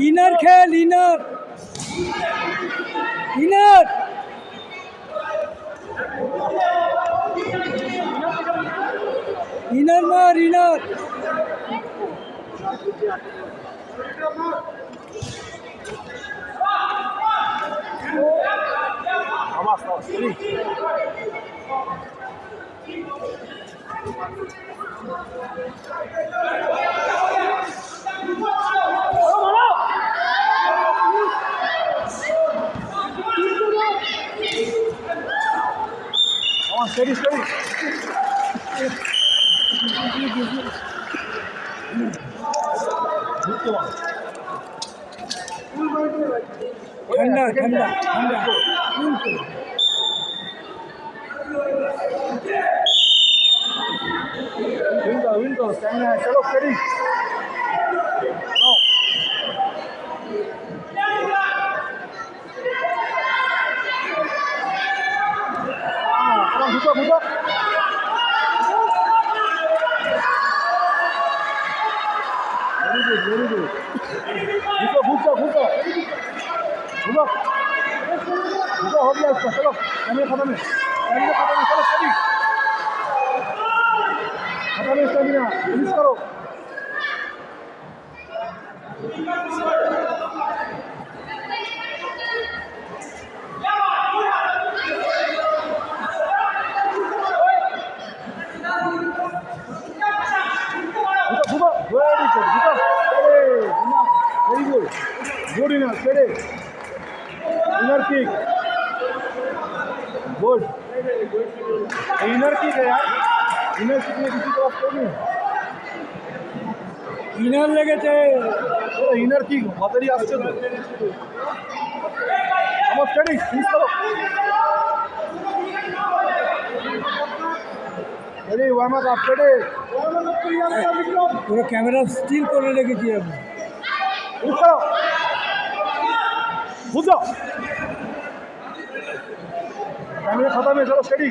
Inner খেল inner inner inner মার inner Steady, steady. ঠান্ডা ঠান্ডা ঠান্ডা Window, stamina, chalo, steady. No. Come on, Bhuta, Bhuta. Very good, very good. Bhuta, Bhuta, Bhuta. Bhuta. Bhuta, हो गया इसका, चलो, कैमरे खत्म है, चलो, steady. खत्म है स्टैमिना, फिनिश करो. Bhuta, very good. Bhuta, steady. Very good. Good enough, steady. Inner kick. Good. Inner kick है यार. Inner kick में किसी तरफ तो नहीं. ইনার লেগেছে Inner kick মাথারি আসছে তো. আমার steady. Finish করো. Ready, warm up, steady. পুরো ক্যামেরা স্টিল করে রেখেছি আমি Finish करो. Bhuta. कैमरे खत्म है, चलो स्टडी.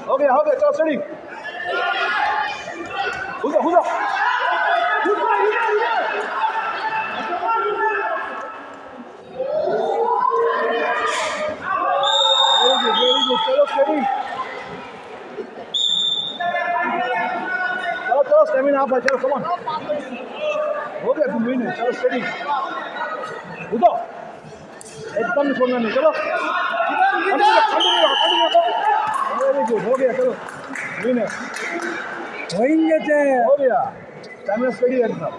हो गया, चलो study. Bhuta, Bhuta. Very good, चलो स्टडी. चलो स्टेमिना आप है, चलो कम ऑन. हो गया, तुम विन है, चलो स्टडी. Bhuta. एकदम छोड़ना नहीं, चलो. वेरी गुड, हो गया, चलो विन है. হয়ে গেছে हो गया, कैमरा स्टडी है एकदम.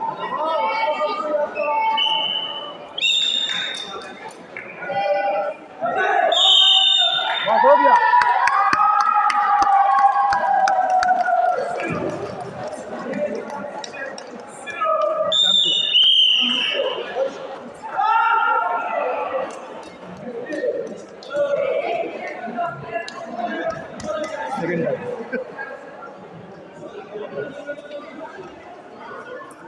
बस हो गया. Second time